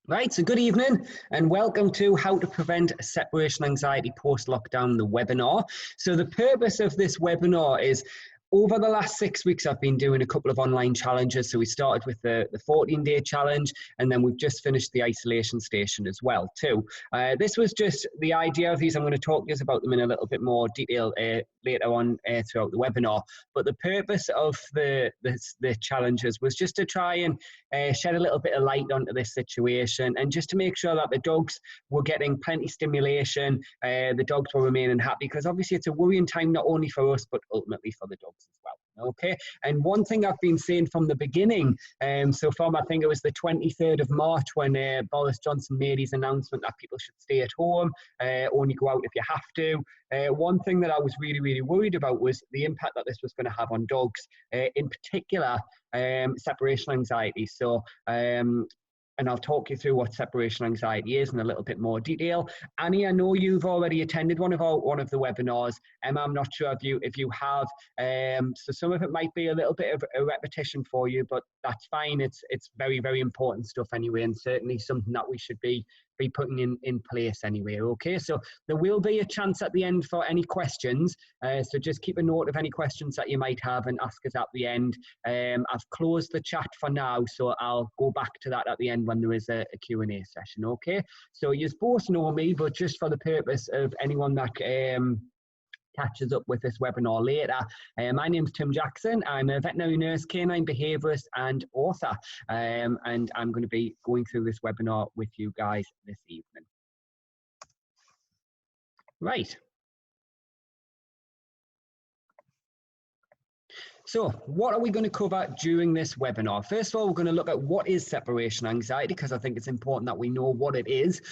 Right, so good evening and welcome to How to Prevent Separation Anxiety Post-Lockdown, the webinar. So the purpose of this webinar is over the last 6 weeks, I've been doing a couple of online challenges. So we started with the 14-day challenge, and then we've just finished the isolation station as well too. This was just the idea of these. I'm going to talk to you about them in a little bit more detail later on throughout the webinar. But the purpose of the challenges was just to try and shed a little bit of light onto this situation, and just to make sure that the dogs were getting plenty stimulation, the dogs were remaining happy, because obviously it's a worrying time not only for us but ultimately for the dogs as well. Okay, and one thing I've been saying from the beginning, so from I think it was the 23rd of March when Boris Johnson made his announcement that people should stay at home, only go out if you have to. One thing that I was really worried about was the impact that this was going to have on dogs, in particular separation anxiety. So and I'll talk you through what separation anxiety is in a little bit more detail. Annie, I know you've already attended one of the webinars. Emma, I'm not sure if you have. So some of it might be a little bit of a repetition for you, but that's fine. It's very important stuff anyway, and certainly something that we should be putting in place anyway. Okay, so there will be a chance at the end for any questions, so just keep a note of any questions that you might have and ask us at the end. I've closed the chat for now, so I'll go back to that at the end when there is a Q&A session. Okay, so you both know me, but just for the purpose of anyone that catches up with this webinar later. My name's Tim Jackson. I'm a veterinary nurse, canine behaviourist and author, and I'm going to be going through this webinar with you guys this evening. Right. So what are we going to cover during this webinar? First of all, we're going to look at what is separation anxiety, because I think it's important that we know what it is,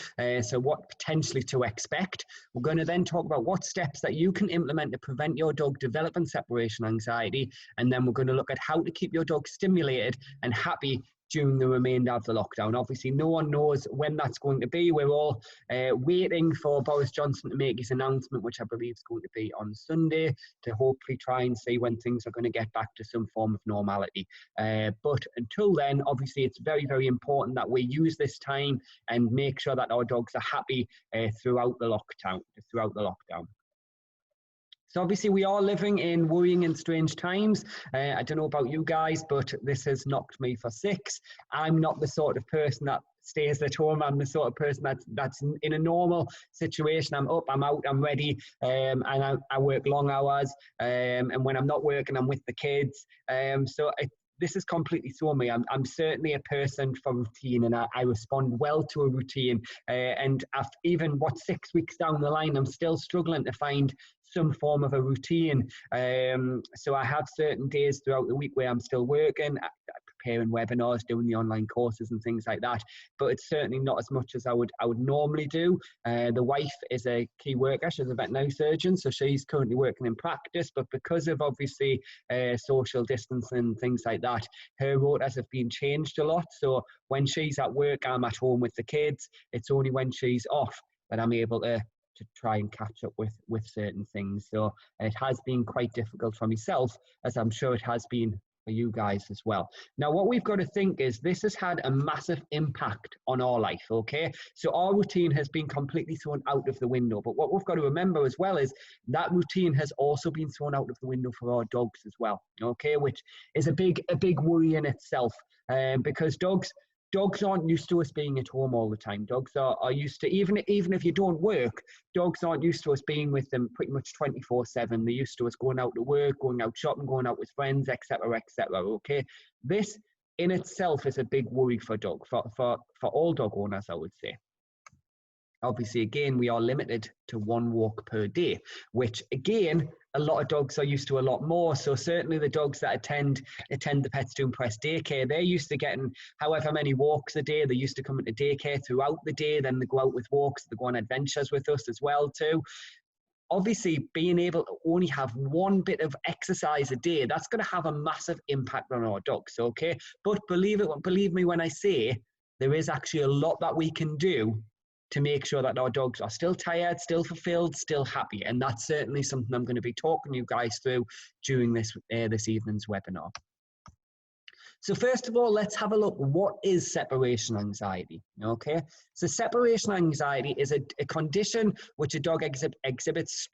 so what potentially to expect. We're going to then talk about what steps that you can implement to prevent your dog developing separation anxiety, and then we're going to look at how to keep your dog stimulated and happy during the remainder of the lockdown. Obviously, no one knows when that's going to be. We're all waiting for Boris Johnson to make his announcement, which I believe is going to be on Sunday, to hopefully try and see when things are going to get back to some form of normality. But until then, obviously, it's very important that we use this time and make sure that our dogs are happy throughout the lockdown. So obviously we are living in worrying and strange times. I don't know about you guys, but this has knocked me for six. I'm not the sort of person that stays at home. I'm the sort of person that's in a normal situation. I'm up, I'm out, I'm ready, and I work long hours. And when I'm not working, I'm with the kids. This has completely thrown me. I'm certainly a person for routine, and I respond well to a routine. And even 6 weeks down the line, I'm still struggling to find some form of a routine. So I have certain days throughout the week where I'm still working, preparing webinars, doing the online courses and things like that, but it's certainly not as much as I would normally do. The wife is a key worker. She's a veterinary surgeon, so she's currently working in practice, but because of obviously social distancing and things like that, her rotas have been changed a lot. So when she's at work, I'm at home with the kids. It's only when she's off that I'm able to try and catch up with certain things. So it has been quite difficult for myself, as I'm sure it has been for you guys as well. Now, what we've got to think is this has had a massive impact on our life, okay? So our routine has been completely thrown out of the window, but what we've got to remember as well is that routine has also been thrown out of the window for our dogs as well, okay? Which is a big worry in itself, because dogs aren't used to us being at home all the time. Dogs are used to, even if you don't work, dogs aren't used to us being with them pretty much 24/7. They're used to us going out to work, going out shopping, going out with friends, etc., okay? This in itself is a big worry for all dog owners, I would say. Obviously, again, we are limited to 1 walk per day, which again, a lot of dogs are used to a lot more. So certainly the dogs that attend the Pets to Impress daycare, they're used to getting however many walks a day. They're used to coming to daycare throughout the day. Then they go out with walks, they go on adventures with us as well too. Obviously, being able to only have 1 bit of exercise a day, that's going to have a massive impact on our dogs, okay? But believe me when I say there is actually a lot that we can do to make sure that our dogs are still tired, still fulfilled, still happy. And that's certainly something I'm going to be talking to you guys through during this evening's webinar. So first of all, let's have a look. What is separation anxiety? Okay, so separation anxiety is a condition which a dog exhibits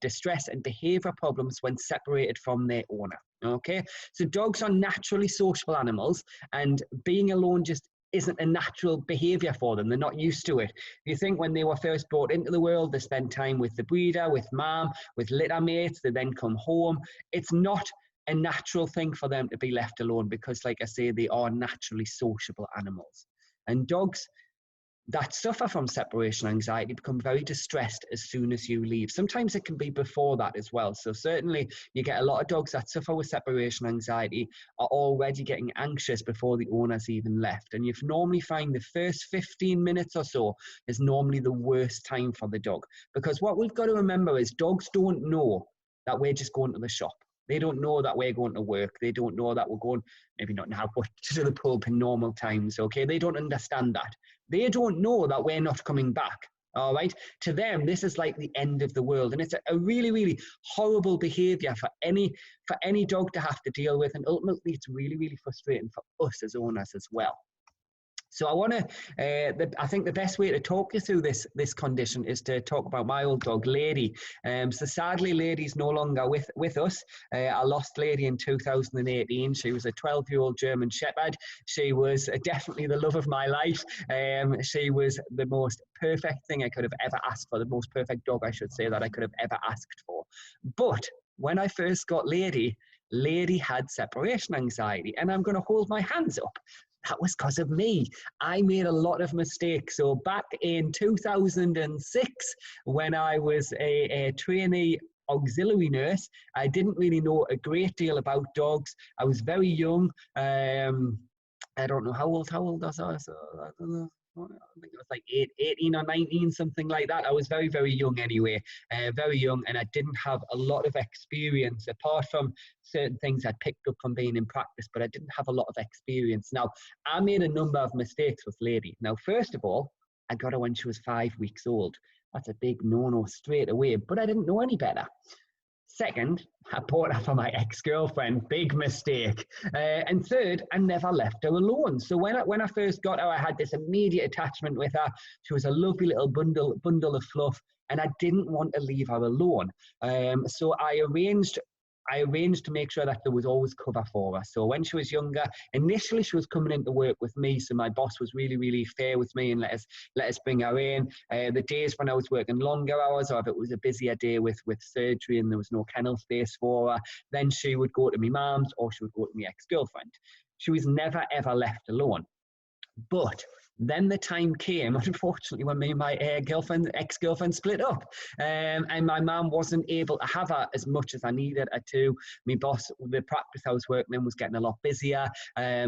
distress and behavior problems when separated from their owner. Okay, so dogs are naturally sociable animals, and being alone just isn't a natural behavior for them. They're not used to it. You think when they were first brought into the world, they spend time with the breeder, with mom, with litter mates, they then come home. It's not a natural thing for them to be left alone because, like I say, they are naturally sociable animals. And dogs that suffer from separation anxiety become very distressed as soon as you leave. Sometimes it can be before that as well. So certainly you get a lot of dogs that suffer with separation anxiety are already getting anxious before the owner's even left. And you normally find the first 15 minutes or so is normally the worst time for the dog. Because what we've got to remember is dogs don't know that we're just going to the shop. They don't know that we're going to work. They don't know that we're going, maybe not now, but to the pub in normal times, okay? They don't understand that. They don't know that we're not coming back, all right? To them, this is like the end of the world. And it's a really, really horrible behavior for any dog to have to deal with. And ultimately, it's really, really frustrating for us as owners as well. So I want to, I think the best way to talk you through this condition is to talk about my old dog, Lady. So sadly, Lady's no longer with us. I lost Lady in 2018. She was a 12-year-old German Shepherd. She was definitely the love of my life. She was the most perfect thing I could have ever asked for, the most perfect dog, I should say, that I could have ever asked for. But when I first got Lady, Lady had separation anxiety, and I'm going to hold my hands up. That was because of me. I made a lot of mistakes. So back in 2006, when I was a trainee auxiliary nurse, I didn't really know a great deal about dogs. I was very young. I don't know how old was I? I think it was like 18 or 19, something like that. I was very, very young anyway, very young, and I didn't have a lot of experience apart from certain things I'd picked up from being in practice, but I didn't have a lot of experience. Now, I made a number of mistakes with Lady. Now, first of all, I got her when she was 5 weeks old. That's a big no-no straight away, but I didn't know any better. Second, I bought her for my ex-girlfriend, big mistake. And third, I never left her alone. So when I first got her, I had this immediate attachment with her. She was a lovely little bundle of fluff, and I didn't want to leave her alone. So I arranged to make sure that there was always cover for her. So when she was younger, initially she was coming into work with me, so my boss was really, really fair with me and let us bring her in. The days when I was working longer hours, or if it was a busier day with surgery and there was no kennel space for her, then she would go to my mum's or she would go to my ex-girlfriend. She was never, ever left alone. But then the time came, unfortunately, when me and my ex-girlfriend split up. And my mum wasn't able to have her as much as I needed her to. My boss, the practice I was working in was getting a lot busier.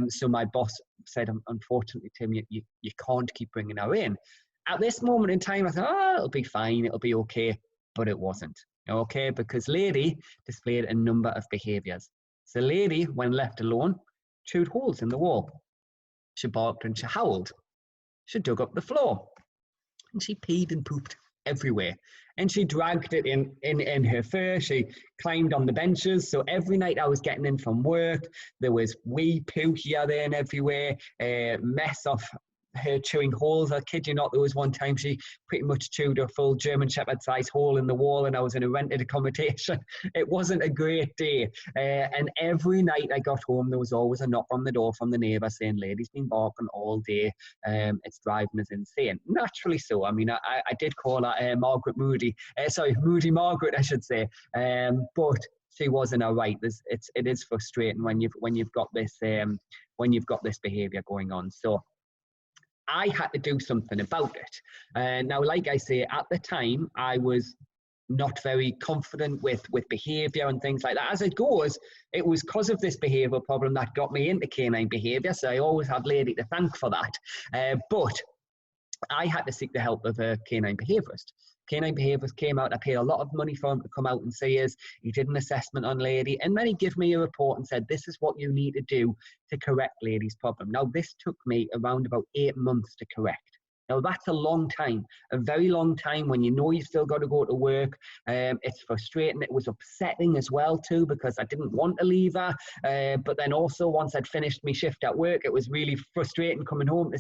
So my boss said, unfortunately, Tim, you can't keep bringing her in. At this moment in time, I thought, oh, it'll be fine, it'll be okay. But it wasn't, okay? Because Lady displayed a number of behaviours. So Lady, when left alone, chewed holes in the wall. She barked and she howled. She dug up the floor. And she peed and pooped everywhere. And she dragged it in her fur. She climbed on the benches. So every night I was getting in from work, there was wee poo here, there and everywhere, mess off her chewing holes. I kid you not, there was one time she pretty much chewed a full German Shepherd size hole in the wall, and I was in a rented accommodation. It wasn't a great day. And every night I got home, there was always a knock on the door from the neighbour saying, Lady's been barking all day. It's driving us insane. Naturally so. I mean, I did call her Moody Margaret, I should say. But she wasn't all right. It is frustrating when you've got this behaviour going on. So I had to do something about it. Now, like I say, at the time, I was not very confident with behaviour and things like that. As it goes, it was because of this behavioural problem that got me into canine behaviour, so I always have Lady to thank for that. But I had to seek the help of a canine behaviourist. Canine behaviourist came out. I paid a lot of money for him to come out and see us. He did an assessment on Lady, and then he gave me a report and said, this is what you need to do to correct Lady's problem. Now, this took me around about 8 months to correct. Now, that's a long time, a very long time when you know you've still got to go to work. It's frustrating. It was upsetting as well, too, because I didn't want to leave her. But then also, once I'd finished my shift at work, it was really frustrating coming home to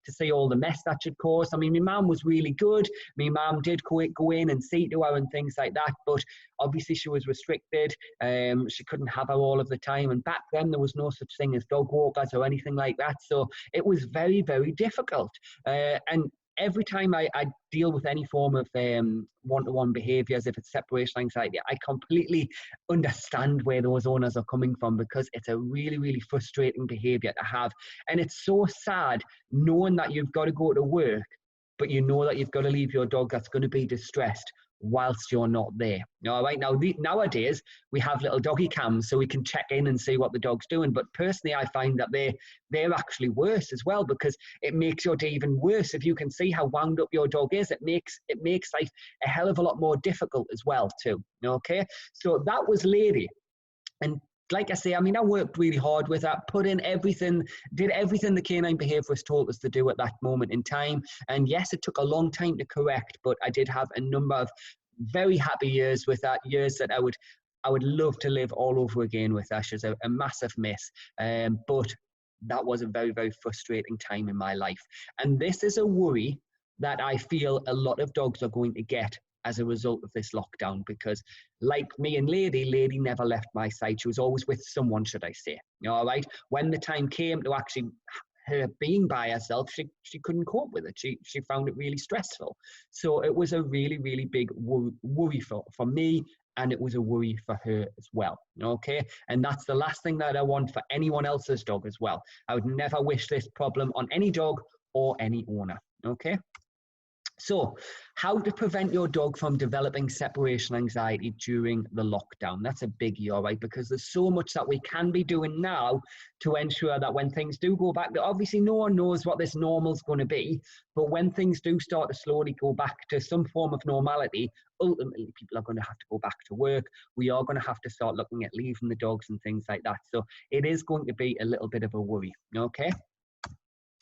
see all the mess that she'd caused. I mean, my mum was really good. My mum did go in and see to her and things like that. But obviously, she was restricted. She couldn't have her all of the time. And back then, there was no such thing as dog walkers or anything like that. So it was very, very difficult. And every time I deal with any form of one-to-one behaviours, if it's separation anxiety, I completely understand where those owners are coming from, because it's a really, really frustrating behaviour to have. And it's so sad knowing that you've got to go to work, but you know that you've got to leave your dog that's going to be distressed whilst you're not there. All right, nowadays we have little doggy cams so we can check in and see what the dog's doing, but personally I find that they're actually worse as well, because it makes your day even worse. If you can see how wound up your dog is, it makes life a hell of a lot more difficult as well too. Okay, so that was Lady. And like I say, I mean, I worked really hard with that, put in everything, did everything the canine behaviourist told us to do at that moment in time. And yes, it took a long time to correct, but I did have a number of very happy years with that, years that I would love to live all over again with. Ash is a massive miss. But that was a very, very frustrating time in my life. And this is a worry that I feel a lot of dogs are going to get as a result of this lockdown, because like me and Lady never left my side. She was always with someone, should I say. All right. When the time came to actually her being by herself, she couldn't cope with it. She found it really stressful. So it was a really, really big worry for me, and it was a worry for her as well. Okay. And that's the last thing that I want for anyone else's dog as well. I would never wish this problem on any dog or any owner. Okay. So, how to prevent your dog from developing separation anxiety during the lockdown? That's a biggie, all right, because there's so much that we can be doing now to ensure that when things do go back, obviously no one knows what this normal is going to be, but when things do start to slowly go back to some form of normality, ultimately people are going to have to go back to work. We are going to have to start looking at leaving the dogs and things like that. So it is going to be a little bit of a worry, okay?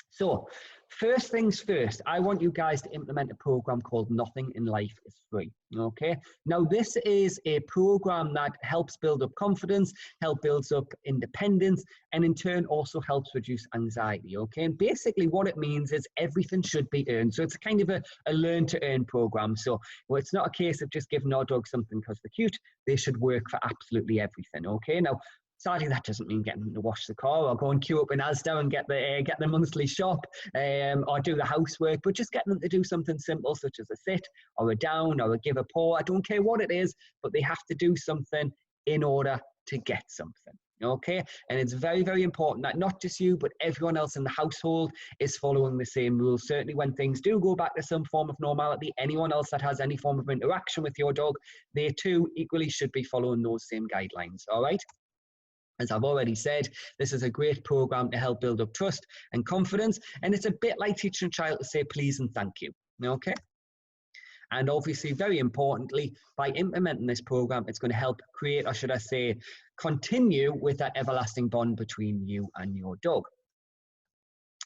So, first things first, I want you guys to implement a program called Nothing in Life is Free, okay? Now, this is a program that helps build up confidence, builds up independence, and in turn also helps reduce anxiety, okay? And basically what it means is everything should be earned. So it's a kind of a learn to earn program. So it's not a case of just giving our dogs something because they're cute. They should work for absolutely everything, okay? Now, sadly, that doesn't mean getting them to wash the car or go and queue up in Asda and get the monthly shop or do the housework, but just getting them to do something simple such as a sit or a down or a give a paw. I don't care what it is, but they have to do something in order to get something. Okay, and it's very, very important that not just you, but everyone else in the household is following the same rules. Certainly when things do go back to some form of normality, anyone else that has any form of interaction with your dog, they too equally should be following those same guidelines. All right. As I've already said, this is a great program to help build up trust and confidence. And it's a bit like teaching a child to say please and thank you. Okay. And obviously, very importantly, by implementing this program, it's going to help create, or should I say, continue with that everlasting bond between you and your dog.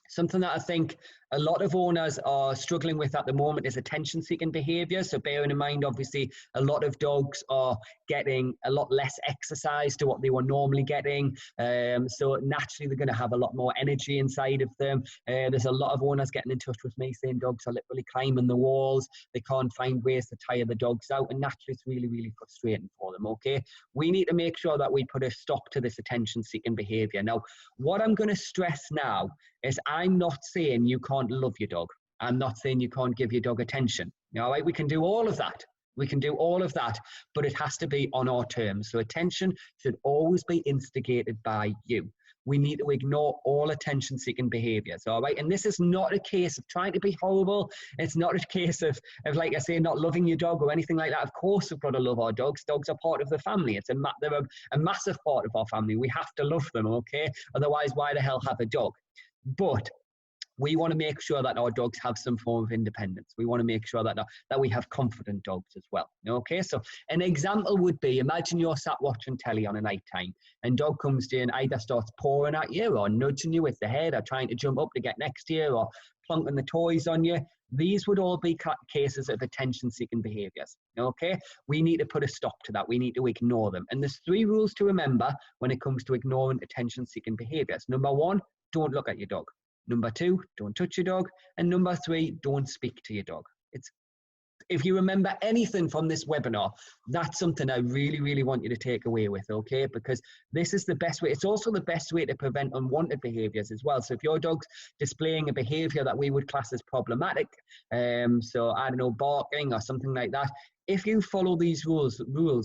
Something that I think a lot of owners are struggling with at the moment is attention-seeking behaviour. So bearing in mind, obviously, a lot of dogs are getting a lot less exercise to what they were normally getting. So naturally, they're going to have a lot more energy inside of them. There's a lot of owners getting in touch with me saying dogs are literally climbing the walls. They can't find ways to tire the dogs out. And naturally, it's really, really frustrating for them, okay? We need to make sure that we put a stop to this attention-seeking behaviour. Now, what I'm going to stress now is I'm not saying you can't love your dog. I'm not saying you can't give your dog attention. All right, we can do all of that. We can do all of that, but it has to be on our terms. So attention should always be instigated by you. We need to ignore all attention-seeking behaviours, all right? And this is not a case of trying to be horrible. It's not a case of like I say, not loving your dog or anything like that. Of course, we've got to love our dogs. Dogs are part of the family. They're a massive part of our family. We have to love them, okay? Otherwise, why the hell have a dog? But We want to make sure that our dogs have some form of independence. We want to make sure that we have confident dogs as well. Okay, so an example would be, imagine you're sat watching telly on a night time and dog comes to you and either starts pawing at you or nudging you with the head or trying to jump up to get next to you or plonking the toys on you. These would all be cases of attention-seeking behaviours, okay? We need to put a stop to that. We need to ignore them. And there's 3 rules to remember when it comes to ignoring attention-seeking behaviours. Number 1, don't look at your dog. Number 2, don't touch your dog. And number 3, don't speak to your dog. If you remember anything from this webinar, that's something I really, really want you to take away with, okay? Because this is the best way. It's also the best way to prevent unwanted behaviors as well. So if your dog's displaying a behavior that we would class as problematic, so I don't know, barking or something like that, if you follow these rules,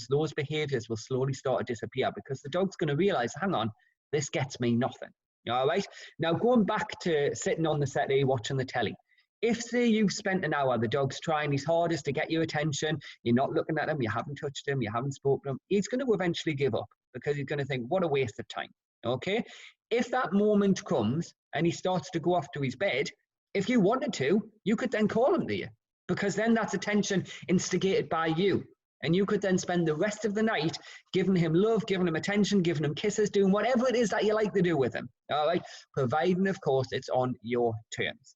those behaviors will slowly start to disappear because the dog's going to realize, hang on, this gets me nothing. All right? Now, going back to sitting on the settee watching the telly. If, say, you've spent an hour, the dog's trying his hardest to get your attention, you're not looking at him, you haven't touched him, you haven't spoken to him, he's going to eventually give up because he's going to think, what a waste of time, okay? If that moment comes and he starts to go off to his bed, if you wanted to, you could then call him to you because then that's attention instigated by you. And you could then spend the rest of the night giving him love, giving him attention, giving him kisses, doing whatever it is that you like to do with him, all right? Providing, of course, it's on your terms.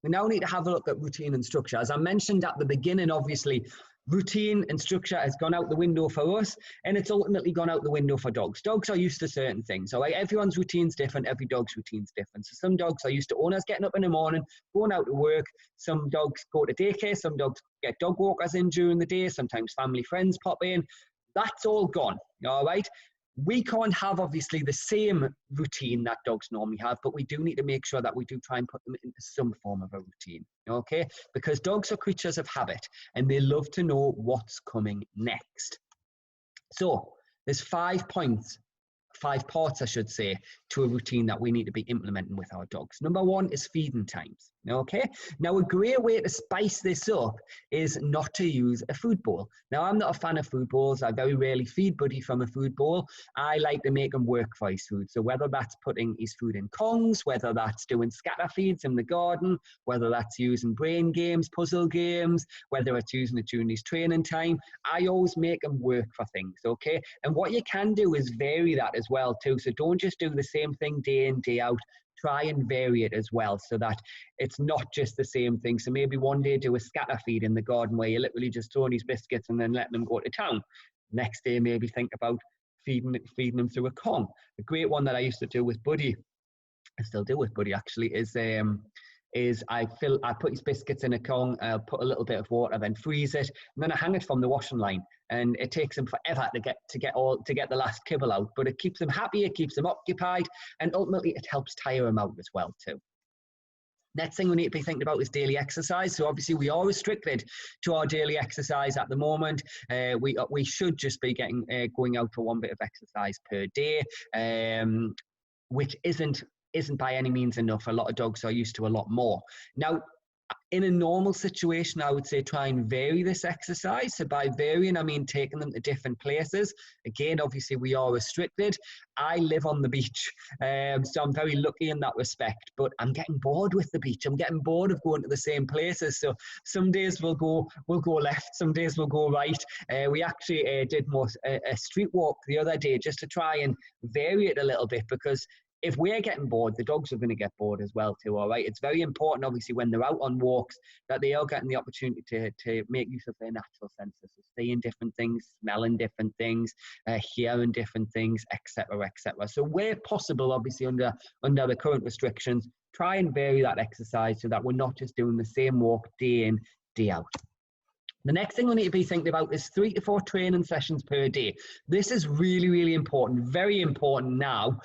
We now need to have a look at routine and structure. As I mentioned at the beginning, obviously, routine and structure has gone out the window for us, and it's ultimately gone out the window for dogs. Dogs are used to certain things, all right? Everyone's routine's different. Every dog's routine's different. So some dogs are used to owners getting up in the morning, going out to work. Some dogs go to daycare. Some dogs get dog walkers in during the day. Sometimes family friends pop in. That's all gone, all right? We can't have, obviously, the same routine that dogs normally have, but we do need to make sure that we do try and put them into some form of a routine, okay? Because dogs are creatures of habit, and they love to know what's coming next. So there's 5 points, 5 parts, I should say, to a routine that we need to be implementing with our dogs. Number 1 is feeding times, okay? Now, a great way to spice this up is not to use a food bowl. Now, I'm not a fan of food bowls. I very rarely feed Buddy from a food bowl. I like to make him work for his food. So whether that's putting his food in Kongs, whether that's doing scatter feeds in the garden, whether that's using brain games, puzzle games, whether it's using it during his training time, I always make him work for things, okay? And what you can do is vary that as well too. So don't just do the same thing day in, day out. Try and vary it as well so that it's not just the same thing. So maybe one day do a scatter feed in the garden where you're literally just throwing his biscuits and then letting them go to town. Next day, maybe think about feeding them through a Kong. A great one that I used to do with Buddy, I still do with Buddy actually, is I put his biscuits in a Kong, I'll put a little bit of water, then freeze it, and then I hang it from the washing line. And it takes him forever to get the last kibble out, but it keeps him happy, it keeps him occupied, and ultimately it helps tire him out as well too. Next thing we need to be thinking about is daily exercise. So obviously we are restricted to our daily exercise at the moment. We should just be going out for 1 bit of exercise per day, which isn't by any means enough. A lot of dogs are used to a lot more. Now, in a normal situation, I would say try and vary this exercise. So by varying, I mean taking them to different places. Again, obviously, we are restricted. I live on the beach, so I'm very lucky in that respect. But I'm getting bored with the beach. I'm getting bored of going to the same places. So some days we'll go left, some days we'll go right. We actually did a street walk the other day just to try and vary it a little bit, because if we're getting bored, the dogs are going to get bored as well too, all right? It's very important, obviously, when they're out on walks, that they are getting the opportunity to make use of their natural senses, so seeing different things, smelling different things, hearing different things, etc., etc. So where possible, obviously, under the current restrictions, try and vary that exercise so that we're not just doing the same walk day in, day out. The next thing we need to be thinking about is 3 to 4 training sessions per day. This is really, really important, very important now,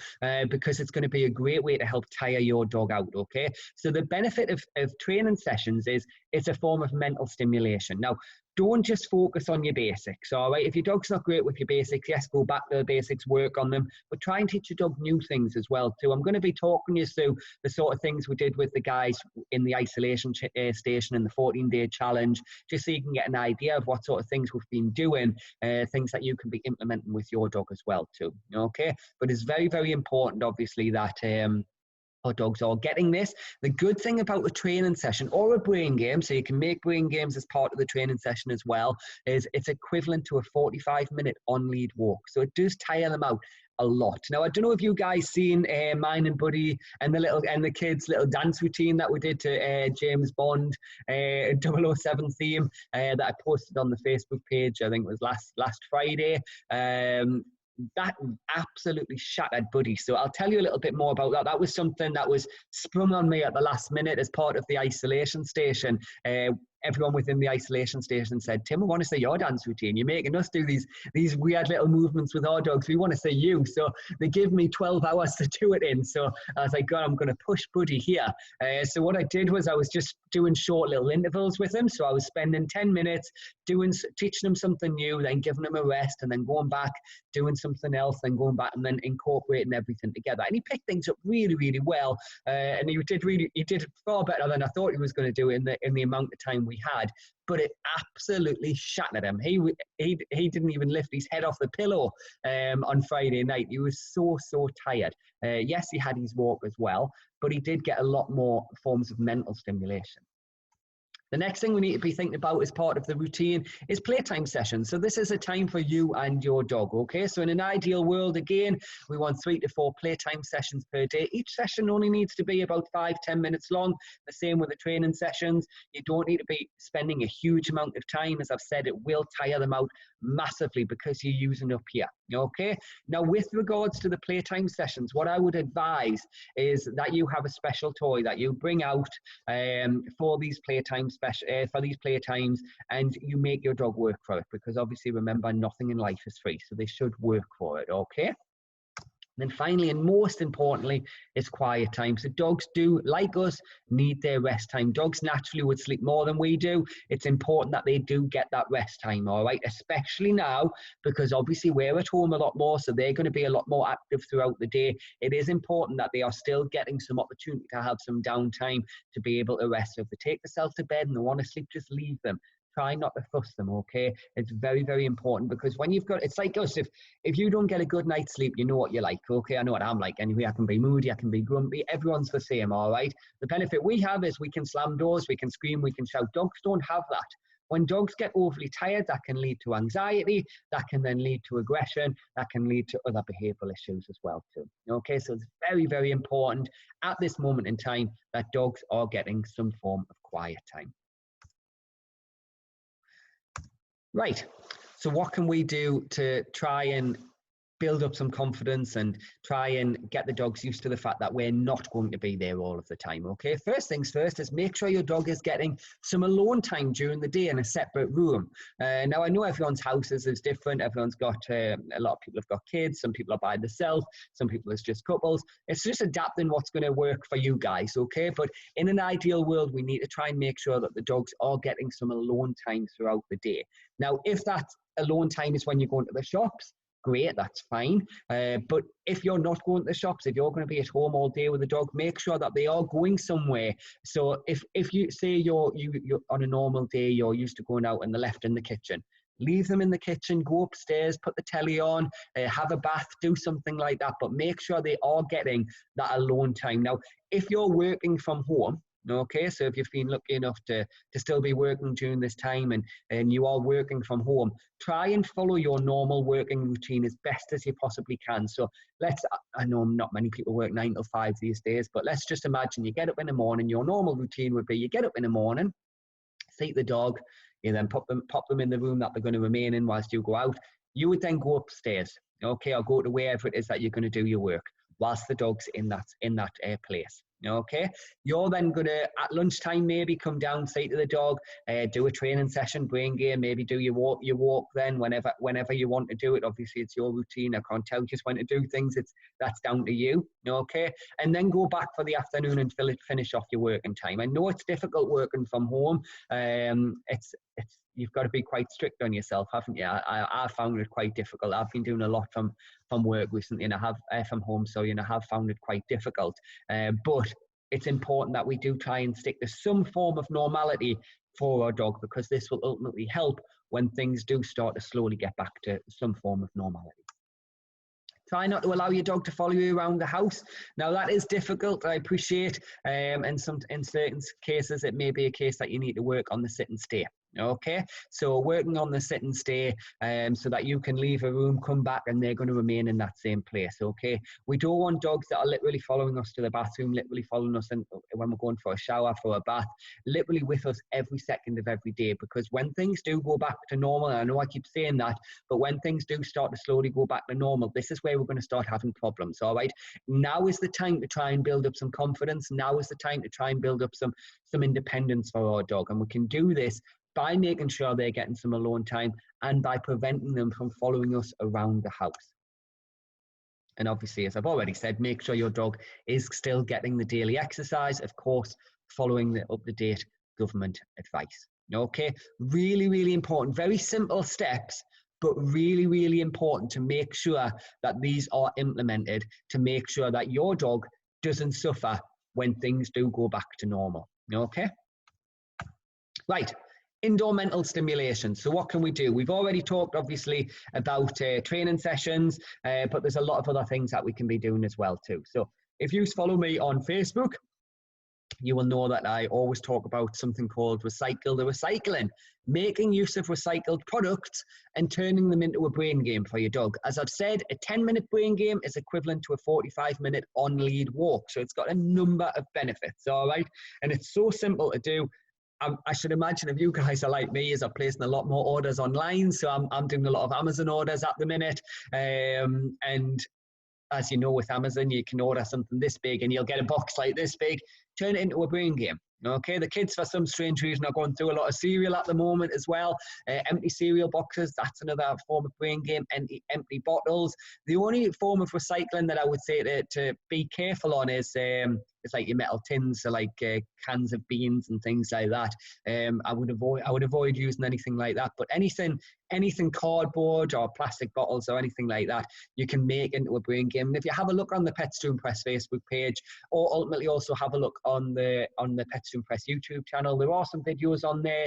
because it's going to be a great way to help tire your dog out, okay? So the benefit of training sessions is it's a form of mental stimulation. Now, don't just focus on your basics, all right? If your dog's not great with your basics, yes, go back to the basics, work on them, but try and teach your dog new things as well too. I'm going to be talking you through the sort of things we did with the guys in the isolation station and the 14-day challenge, just so you can get an idea of what sort of things we've been doing, things that you can be implementing with your dog as well too, okay? But it's very, very important, obviously, that Our dogs are getting this. The good thing about a training session or a brain game, so you can make brain games as part of the training session as well, is it's equivalent to a 45-minute on-lead walk. So it does tire them out a lot. Now, I don't know if you guys seen mine and Buddy and the kids' little dance routine that we did to James Bond 007 theme that I posted on the Facebook page. I think it was last Friday. That absolutely shattered Buddy. So I'll tell you a little bit more about that. That was something that was sprung on me at the last minute as part of the isolation station. Everyone within the isolation station said, Tim, we want to see your dance routine. You're making us do these weird little movements with our dogs. We want to see you. So they give me 12 hours to do it in. So I was like, God, I'm going to push Buddy here. So what I did was I was just doing short little intervals with him. So I was spending 10 minutes teaching him something new, then giving him a rest, and then going back, doing something else, then going back, and then incorporating everything together. And he picked things up really, really well. And he did far better than I thought he was going to do in the amount of time we had, but it absolutely shattered him. He didn't even lift his head off the pillow on Friday night. He was so tired. Yes, he had his walk as well, but he did get a lot more forms of mental stimulation. The next thing we need to be thinking about as part of the routine is playtime sessions. So this is a time for you and your dog, okay? So in an ideal world, again, we want 3 to 4 playtime sessions per day. Each session only needs to be about 5-10 minutes long. The same with the training sessions. You don't need to be spending a huge amount of time. As I've said, it will tire them out massively because you're using up here, okay? Now, with regards to the playtime sessions, what I would advise is that you have a special toy that you bring out for these playtime playtimes, and you make your dog work for it, because obviously, remember, nothing in life is free, so they should work for it, okay? And then finally, and most importantly, is quiet time. So dogs do, like us, need their rest time. Dogs naturally would sleep more than we do. It's important that they do get that rest time, all right? Especially now, because obviously we're at home a lot more, so they're going to be a lot more active throughout the day. It is important that they are still getting some opportunity to have some downtime to be able to rest. So if they take themselves to bed and they want to sleep, just leave them. Try not to fuss them, okay? It's very, very important, because when you've got, it's like us, if you don't get a good night's sleep, you know what you're like, okay? I know what I'm like anyway. I can be moody, I can be grumpy. Everyone's the same, all right? The benefit we have is we can slam doors, we can scream, we can shout. Dogs don't have that. When dogs get overly tired, that can lead to anxiety, that can then lead to aggression, that can lead to other behavioral issues as well too. Okay, so it's very, very important at this moment in time that dogs are getting some form of quiet time. Right, so what can we do to try and build up some confidence and try and get the dogs used to the fact that we're not going to be there all of the time, okay? First things first is make sure your dog is getting some alone time during the day in a separate room. Now, I know everyone's houses is different. Everyone's got, a lot of people have got kids. Some people are by themselves. Some people it's just couples. It's just adapting what's going to work for you guys, okay? But in an ideal world, we need to try and make sure that the dogs are getting some alone time throughout the day. Now, if that alone time is when you're going to the shops, great, that's fine. But if you're not going to the shops, if you're going to be at home all day with the dog, make sure that they are going somewhere. So if you say you're on a normal day, you're used to going out and they're left in the kitchen, leave them in the kitchen, go upstairs, put the telly on, have a bath, do something like that. But make sure they are getting that alone time. Now, if you're working from home, okay, so if you've been lucky enough to still be working during this time and you are working from home, try and follow your normal working routine as best as you possibly can. So I know not many people work 9 to 5 these days, but let's just imagine you get up in the morning. Your normal routine would be you get up in the morning, seat the dog, you then pop them in the room that they're going to remain in whilst you go out. You would then go upstairs, okay, or go to wherever it is that you're going to do your work whilst the dog's in that place. Okay, you're then going to, at lunchtime, maybe come down, say to the dog, do a training session, brain game, maybe do your walk then whenever you want to do it. Obviously, it's your routine. I can't tell you just when to do things. That's down to you. Okay, and then go back for the afternoon and finish off your working time. I know it's difficult working from home. You've got to be quite strict on yourself, haven't you? I found it quite difficult. I've been doing a lot from work recently, and I have from home, so have found it quite difficult. But it's important that we do try and stick to some form of normality for our dog, because this will ultimately help when things do start to slowly get back to some form of normality. Try not to allow your dog to follow you around the house. Now that is difficult, I appreciate. In certain cases, it may be a case that you need to work on the sit and stay. Okay, so working on the sit and stay so that you can leave a room, come back, and they're going to remain in that same place. Okay, we don't want dogs that are literally following us to the bathroom, literally following us when we're going for a shower, for a bath, literally with us every second of every day. Because when things do go back to normal, and I know I keep saying that, but when things do start to slowly go back to normal, this is where we're going to start having problems. All right, now is the time to try and build up some confidence. Now is the time to try and build up some independence for our dog, and we can do this by making sure they're getting some alone time and by preventing them from following us around the house. And obviously, as I've already said, make sure your dog is still getting the daily exercise, of course, following the up-to-date government advice. Okay, really, really important. Very simple steps, but really, really important to make sure that these are implemented to make sure that your dog doesn't suffer when things do go back to normal. Okay? Right. Indoor mental stimulation. So what can we do? We've already talked, obviously, about training sessions, but there's a lot of other things that we can be doing as well, too. So if you follow me on Facebook, you will know that I always talk about something called Recycle the Recycling, making use of recycled products and turning them into a brain game for your dog. As I've said, a 10-minute brain game is equivalent to a 45-minute on-lead walk. So it's got a number of benefits, all right? And it's so simple to do. I should imagine if you guys are like me, is I'm placing a lot more orders online. So I'm doing a lot of Amazon orders at the minute. And as you know, with Amazon, you can order something this big and you'll get a box like this big, turn it into a brain game. Okay, the kids, for some strange reason, are going through a lot of cereal at the moment as well. Empty cereal boxes, that's another form of brain game. Empty bottles. The only form of recycling that I would say to be careful on is it's like your metal tins, so like cans of beans and things like that. I would avoid using anything like that. But anything cardboard or plastic bottles or anything like that, you can make into a brain game. And if you have a look on the Pets to Impress Facebook page, or ultimately also have a look on the Pets to Impress YouTube channel, there are some videos on there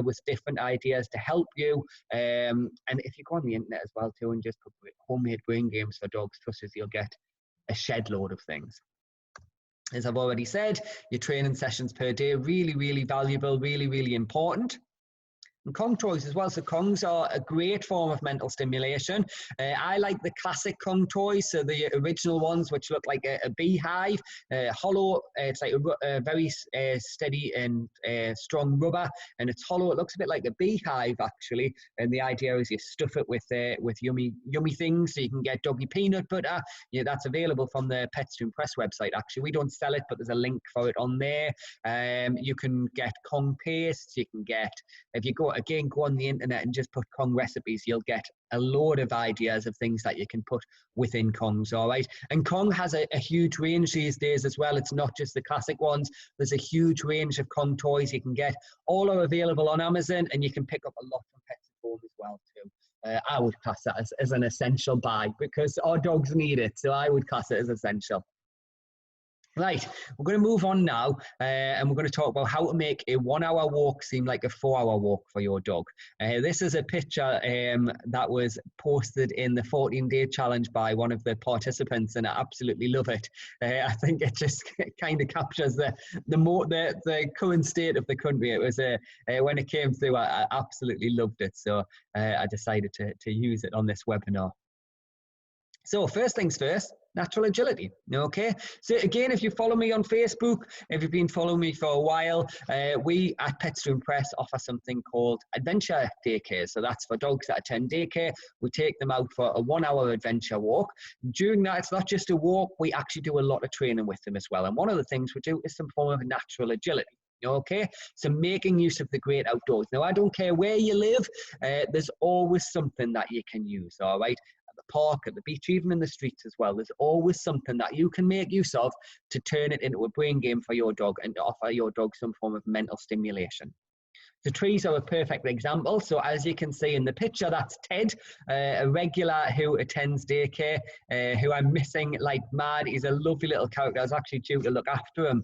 with different ideas to help you. And if you go on the internet as well too and just put homemade brain games for dogs, trust us, you'll get a shed load of things. As I've already said, your training sessions per day, really, really valuable, really, really important. And Kong toys as well. So Kongs are a great form of mental stimulation. I like the classic Kong toys, so the original ones which look like a beehive, hollow. It's like a very steady and strong rubber, and it's hollow. It looks a bit like a beehive actually. And the idea is you stuff it with yummy things, so you can get doggy peanut butter. Yeah, that's available from the Pets to Impress website. Actually, we don't sell it, but there's a link for it on there. You can get Kong pastes. You can get, if you go on the internet and just put Kong recipes, you'll get a load of ideas of things that you can put within Kongs, all right? And Kong has a huge range these days as well. It's not just the classic ones. There's a huge range of Kong toys you can get. All are available on Amazon, and you can pick up a lot from Pets at Home as well too. I would class that as an essential buy because our dogs need it, so I would class it as essential. Right, we're going to move on now and we're going to talk about how to make a 1 hour walk seem like a 4 hour walk for your dog. This is a picture that was posted in the 14-day challenge by one of the participants, and I absolutely love it. I think it just kind of captures the current state of the country. It was when it came through, I absolutely loved it, so I decided to use it on this webinar. So first things first, natural agility, okay? So again, if you follow me on Facebook, if you've been following me for a while, we at Pets to Impress offer something called Adventure Daycare. So that's for dogs that attend daycare. We take them out for a 1 hour adventure walk. During that, it's not just a walk, we actually do a lot of training with them as well. And one of the things we do is some form of natural agility. Okay, so making use of the great outdoors. Now, I don't care where you live, there's always something that you can use, all right? The park, at the beach, even in the streets as well. There's always something that you can make use of to turn it into a brain game for your dog and to offer your dog some form of mental stimulation. The trees are a perfect example. So as you can see in the picture, that's Ted, a regular who attends daycare, who I'm missing like mad. He's a lovely little character. I was actually due to look after him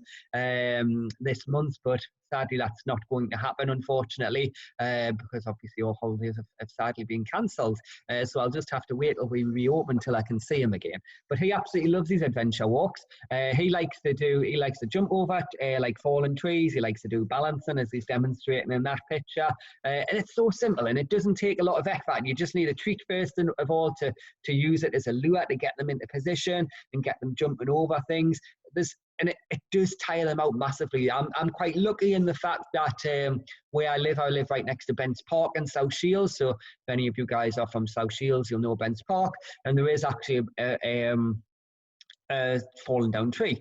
this month, but sadly that's not going to happen, unfortunately, because obviously all holidays have sadly been cancelled. So I'll just have to wait till we reopen till I can see him again. But he absolutely loves his adventure walks. He likes to jump over like fallen trees. He likes to do balancing, as he's demonstrating in that picture. And it's so simple, and it doesn't take a lot of effort. You just need a treat first of all to use it as a lure to get them into position and get them jumping over things. And it does tire them out massively. I'm quite lucky in the fact that where I live right next to Bents Park in South Shields. So if any of you guys are from South Shields, you'll know Bents Park. And there is actually a fallen down tree,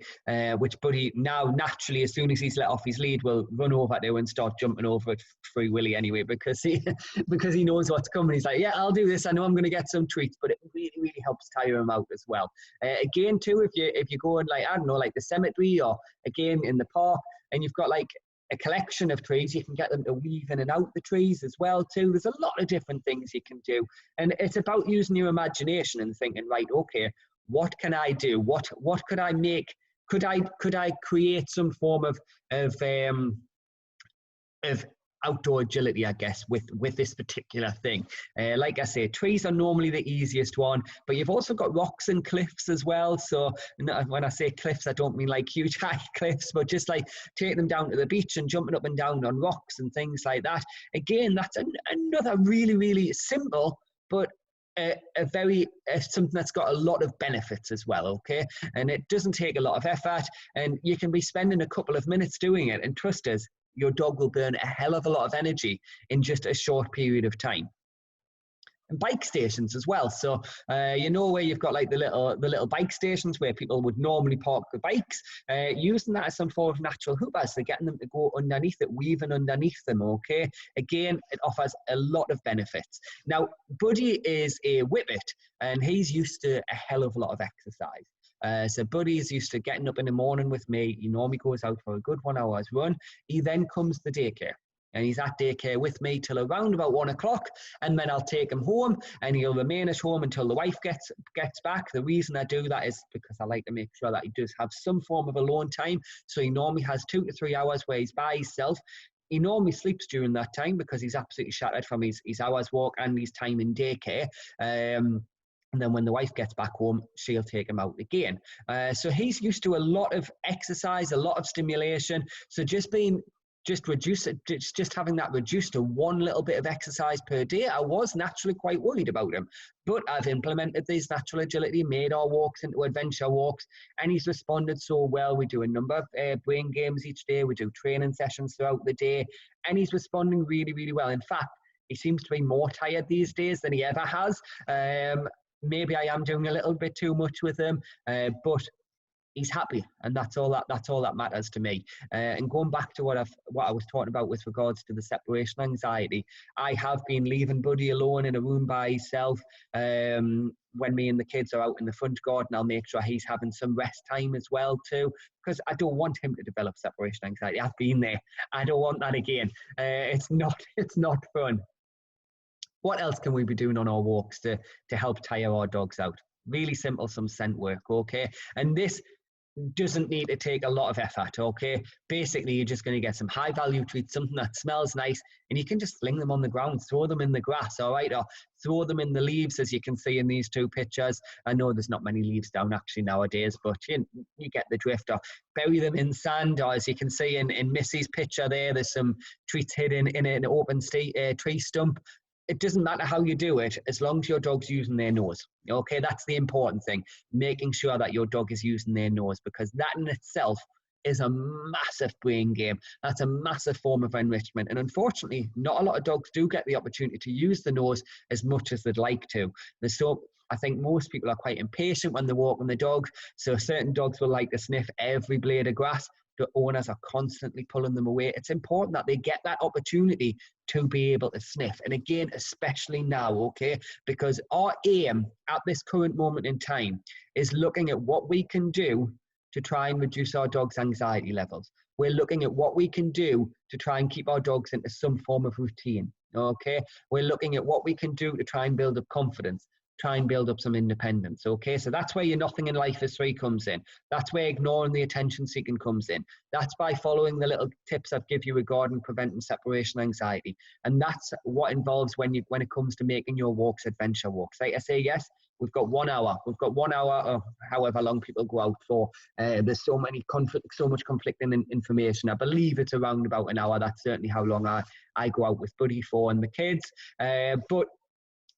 which Buddy now naturally, as soon as he's let off his lead, will run over there and start jumping over it free willy anyway, because he knows what's coming. He's like, yeah, I'll do this. I know I'm going to get some treats, but it really helps tire him out as well. Again, too, if you go in, like, I don't know, like the cemetery, or again in the park, and you've got like a collection of trees, you can get them to weave in and out the trees as well too. There's a lot of different things you can do, and it's about using your imagination and thinking, right, okay, what can I do? What could I make? Could I create some form of outdoor agility, I guess, with this particular thing? Like I say, trees are normally the easiest one, but you've also got rocks and cliffs as well. So when I say cliffs, I don't mean like huge high cliffs, but just like taking them down to the beach and jumping up and down on rocks and things like that. Again, that's another really simple, but something that's got a lot of benefits as well, okay? And it doesn't take a lot of effort, and you can be spending a couple of minutes doing it, and trust us, your dog will burn a hell of a lot of energy in just a short period of time. And bike stations as well. So you know, where you've got like the little bike stations where people would normally park the bikes, using that as some form of natural hoopers, so getting them to go underneath it, weaving underneath them, okay? Again, it offers a lot of benefits. Now, Buddy is a whippet, and he's used to a hell of a lot of exercise. So Buddy's used to getting up in the morning with me. He normally goes out for a good 1 hour's run. He then comes to daycare, and he's at daycare with me till around about 1 o'clock, and then I'll take him home, and he'll remain at home until the wife gets back. The reason I do that is because I like to make sure that he does have some form of alone time. So he normally has 2 to 3 hours where he's by himself. He normally sleeps during that time because he's absolutely shattered from his hour's walk and his time in daycare. And then when the wife gets back home, she'll take him out again. So he's used to a lot of exercise, a lot of stimulation. So just having that reduced to one little bit of exercise per day, I was naturally quite worried about him. But I've implemented this natural agility, made our walks into adventure walks, and he's responded so well. We do a number of brain games each day. We do training sessions throughout the day, and he's responding really well. In fact, he seems to be more tired these days than he ever has. Maybe I am doing a little bit too much with him, but he's happy, and that's all that matters to me. And going back to what I was talking about with regards to the separation anxiety, I have been leaving Buddy alone in a room by himself. When me and the kids are out in the front garden, I'll make sure he's having some rest time as well too, because I don't want him to develop separation anxiety. I've been there. I don't want that again. It's not fun. What else can we be doing on our walks to help tire our dogs out? Really simple, some scent work, okay? And this doesn't need to take a lot of effort, okay? Basically, you're just going to get some high value treats, something that smells nice, and you can just fling them on the ground, throw them in the grass, all right? Or throw them in the leaves, as you can see in these two pictures. I know there's not many leaves down actually nowadays, but you get the drift. Or bury them in sand, or as you can see in Missy's picture there's some treats hidden in an open tree stump. It doesn't matter how you do it, as long as your dog's using their nose. Okay, that's the important thing, making sure that your dog is using their nose, because that in itself is a massive brain game. That's a massive form of enrichment. And unfortunately, not a lot of dogs do get the opportunity to use the nose as much as they'd like to. So I think most people are quite impatient when they're walking the dog. So certain dogs will like to sniff every blade of grass. The owners are constantly pulling them away. It's important that they get that opportunity to be able to sniff. And again, especially now, okay, because our aim at this current moment in time is looking at what we can do to try and reduce our dog's anxiety levels. We're looking at what we can do to try and keep our dogs into some form of routine. Okay, we're looking at what we can do to try and build up confidence, try and build up some independence. Okay, so that's where your nothing in life is free comes in. That's where ignoring the attention seeking comes in. That's by following the little tips I've give you regarding preventing separation anxiety. And that's what involves when it comes to making your walks adventure walks. Like I say, yes, we've got 1 hour. We've got 1 hour of however long people go out for. There's so much conflicting information. I believe it's around about an hour. That's certainly how long I go out with Buddy for and the kids. But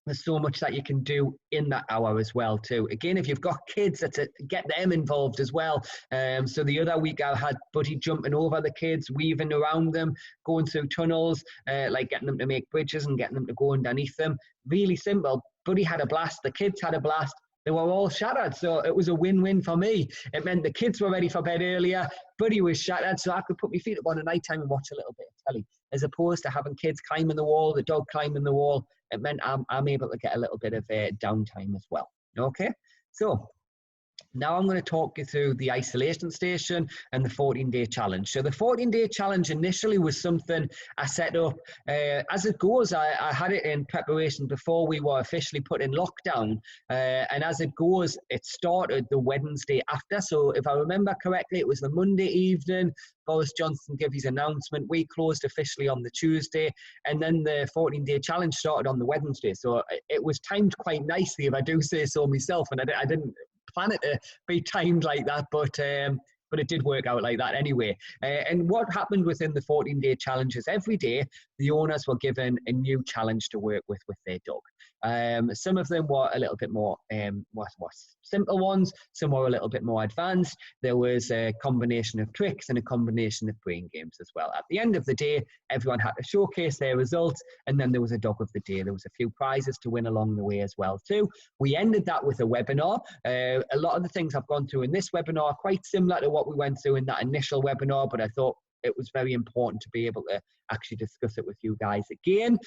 there's so much that you can do in that hour as well too. Again, if you've got kids, get them involved as well. So the other week I had Buddy jumping over the kids, weaving around them, going through tunnels, like getting them to make bridges and getting them to go underneath them. Really simple. Buddy had a blast. The kids had a blast. They were all shattered, so it was a win-win for me. It meant the kids were ready for bed earlier. Buddy was shattered, so I could put my feet up on at night time and watch a little bit of telly, as opposed to having kids climbing the wall, the dog climbing the wall. It meant I'm able to get a little bit of downtime as well. Okay, so now I'm going to talk you through the isolation station and the 14-day challenge. So the 14-day challenge initially was something I set up. As it goes, I had it in preparation before we were officially put in lockdown. And as it goes, it started the Wednesday after. So if I remember correctly, it was the Monday evening. Boris Johnson gave his announcement. We closed officially on the Tuesday. And then the 14-day challenge started on the Wednesday. So it was timed quite nicely, if I do say so myself. And I didn't plan it to be timed like that, but it did work out like that anyway. And what happened within the 14-day challenge is every day the owners were given a new challenge to work with their dog. Some of them were a little bit more simple ones. Some were a little bit more advanced. There was a combination of tricks and a combination of brain games as well. At the end of the day, everyone had to showcase their results, and then there was a dog of the day. There was a few prizes to win along the way as well too. We ended that with a webinar. A lot of the things I've gone through in this webinar are quite similar to what we went through in that initial webinar, but I thought it was very important to be able to actually discuss it with you guys again.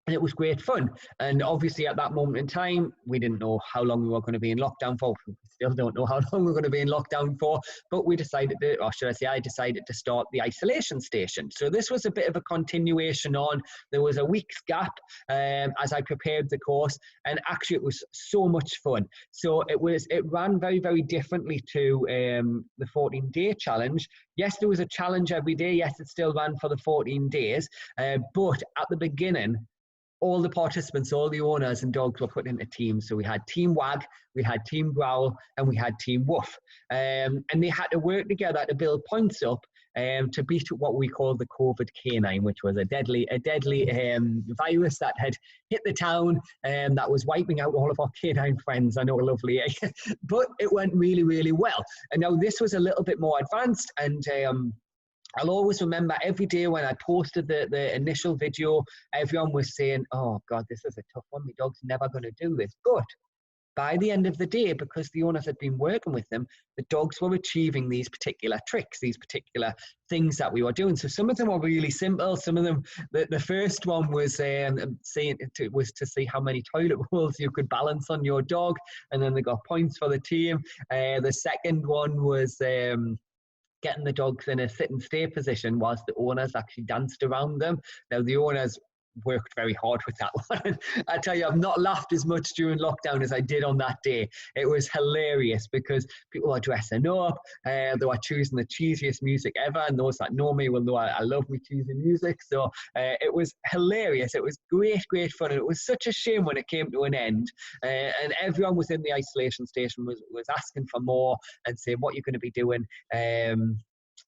And it was great fun. And obviously at that moment in time, we didn't know how long we were going to be in lockdown for. We still don't know how long we're going to be in lockdown for, but we decided to, or should I say, I decided to start the isolation station. So this was a bit of a continuation on. There was a week's gap as I prepared the course, and actually it was so much fun. So it ran very, very differently to the 14-day challenge. Yes, there was a challenge every day. Yes, it still ran for the 14 days. But at the beginning, all the participants, all the owners and dogs were put into teams. So we had Team Wag, we had Team Growl, and we had Team Woof. And they had to work together to build points up to beat what we call the COVID canine, which was a deadly virus that had hit the town and that was wiping out all of our canine friends. I know, lovely, but it went really, really well. And now this was a little bit more advanced, and I'll always remember every day when I posted the initial video, everyone was saying, oh God, this is a tough one. My dog's never going to do this. But by the end of the day, because the owners had been working with them, the dogs were achieving these particular tricks, these particular things that we were doing. So some of them were really simple. Some of them, the first one was to see how many toilet rolls you could balance on your dog. And then they got points for the team. The second one was getting the dogs in a sit and stay position whilst the owners actually danced around them. Now, the owners worked very hard with that one. I tell you, I've not laughed as much during lockdown as I did on that day. It was hilarious because people were dressing up, they were choosing the cheesiest music ever, and those that know me will know I love me cheesy music. So it was hilarious. It was great, great fun. And it was such a shame when it came to an end. And everyone was in the isolation station was asking for more and saying, what you're going to be doing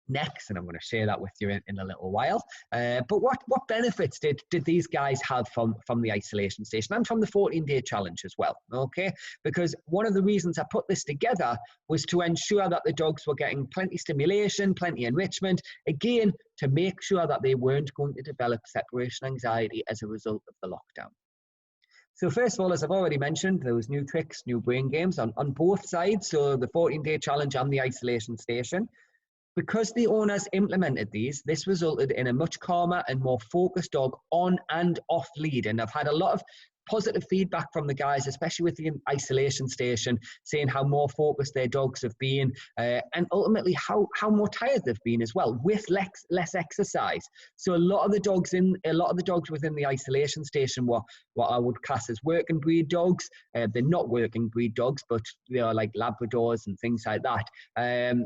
next, and I'm going to share that with you in a little while. But what benefits did these guys have from the isolation station and from the 14-day challenge as well? Okay, because one of the reasons I put this together was to ensure that the dogs were getting plenty stimulation, plenty enrichment, again, to make sure that they weren't going to develop separation anxiety as a result of the lockdown. So first of all, as I've already mentioned, there was new tricks, new brain games on both sides, so the 14-day challenge and the isolation station. Because the owners implemented these, this resulted in a much calmer and more focused dog on and off lead. And I've had a lot of positive feedback from the guys, especially with the isolation station, saying how more focused their dogs have been, and ultimately how more tired they've been as well, with less exercise. So a lot of the dogs within the isolation station were what I would class as working breed dogs. They're not working breed dogs, but they are like Labradors and things like that. And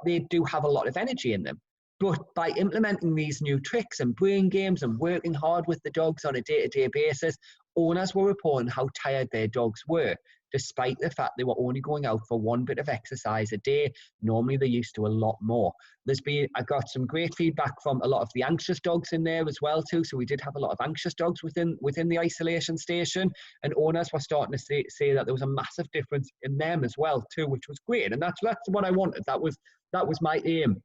they do have a lot of energy in them. But by implementing these new tricks and brain games and working hard with the dogs on a day-to-day basis, owners were reporting how tired their dogs were, despite the fact they were only going out for one bit of exercise a day. Normally they're used to a lot more. I got some great feedback from a lot of the anxious dogs in there as well too. So we did have a lot of anxious dogs within the isolation station, and owners were starting to say that there was a massive difference in them as well too, which was great. And that's what I wanted. That was my aim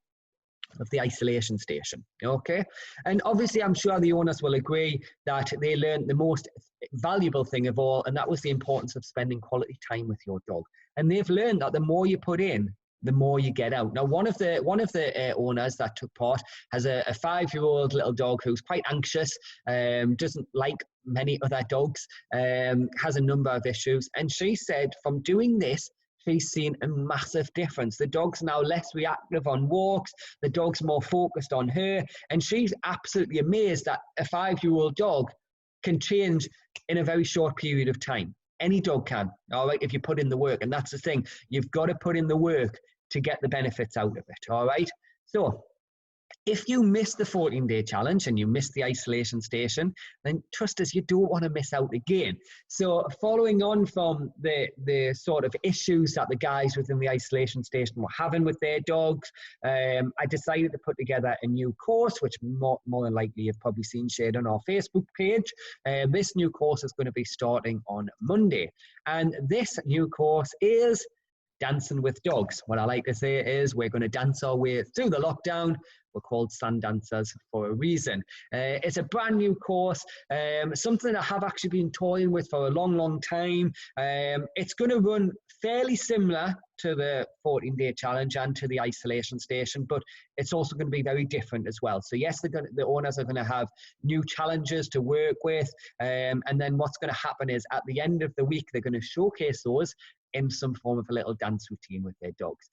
of the isolation station. Okay, and obviously I'm sure the owners will agree that they learned the most valuable thing of all, and that was the importance of spending quality time with your dog. And they've learned that the more you put in, the more you get out. Now, one of the owners that took part has a 5-year-old little dog who's quite anxious, doesn't like many other dogs, has a number of issues, and she said from doing this, she's seen a massive difference. The dog's now less reactive on walks. The dog's more focused on her. And she's absolutely amazed that a 5-year-old dog can change in a very short period of time. Any dog can, all right, if you put in the work. And that's the thing. You've got to put in the work to get the benefits out of it, all right? So if you miss the 14-day challenge and you miss the isolation station, then trust us, you don't want to miss out again. So following on from the sort of issues that the guys within the isolation station were having with their dogs, I decided to put together a new course, which more than likely you've probably seen shared on our Facebook page. This new course is going to be starting on Monday. And this new course is Dancing with Dogs. What I like to say is we're going to dance our way through the lockdown. We're called Sand Dancers for a reason. It's a brand new course, something I have actually been toying with for a long time. It's going to run fairly similar to the 14-day challenge and to the isolation station, but it's also going to be very different as well. So yes, the owners are going to have new challenges to work with, and then what's going to happen is at the end of the week, they're going to showcase those in some form of a little dance routine with their dogs.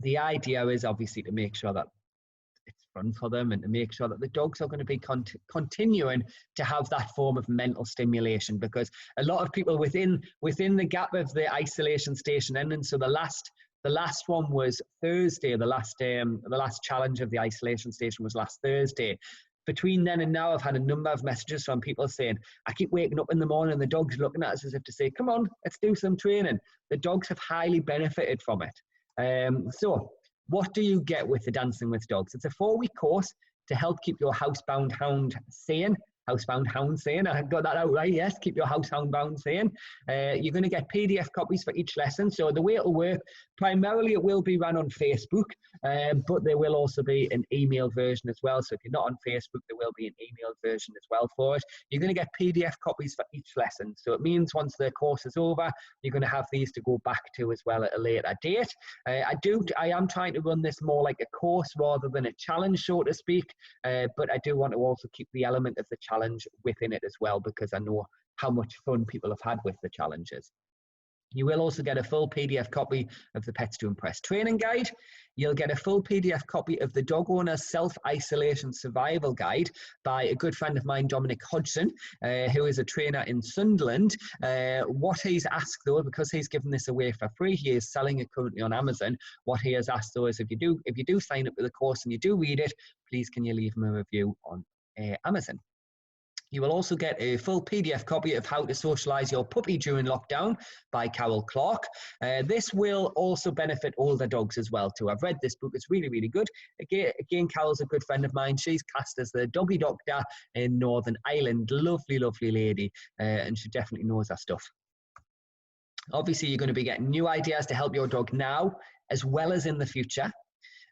The idea is obviously to make sure that it's fun for them and to make sure that the dogs are going to be continuing to have that form of mental stimulation, because a lot of people within the gap of the isolation station ending, so the last one was Thursday, the last challenge of the isolation station was last Thursday. Between then and now, I've had a number of messages from people saying, I keep waking up in the morning and the dog's looking at us as if to say, come on, let's do some training. The dogs have highly benefited from it. So what do you get with the Dancing with Dogs? It's a 4-week course to help keep your housebound hound sane. Housebound hound sane, I got that out right, yes, keep your housebound sane. You're going to get PDF copies for each lesson. So the way it'll work, primarily it will be run on Facebook, but there will also be an email version as well. So if you're not on Facebook, there will be an email version as well for it. You're going to get PDF copies for each lesson. So it means once the course is over, you're going to have these to go back to as well at a later date. I am trying to run this more like a course rather than a challenge, so to speak, but I do want to also keep the element of the challenge within it as well, because I know how much fun people have had with the challenges. You will also get a full PDF copy of the Pets to Impress training guide. You'll get a full PDF copy of the Dog Owner's Self-Isolation Survival Guide by a good friend of mine, Dominic Hodgson, who is a trainer in Sunderland. What he's asked though, because he's given this away for free, he is selling it currently on Amazon. What he has asked though is if you do sign up with the course and you do read it, please can you leave him a review on Amazon. You will also get a full PDF copy of How to Socialise Your Puppy During Lockdown by Carol Clark. This will also benefit older dogs as well too. I've read this book, it's really, really good. Again, Carol's a good friend of mine. She's cast as the doggy doctor in Northern Ireland. Lovely, lovely lady, and she definitely knows her stuff. Obviously, you're going to be getting new ideas to help your dog now, as well as in the future.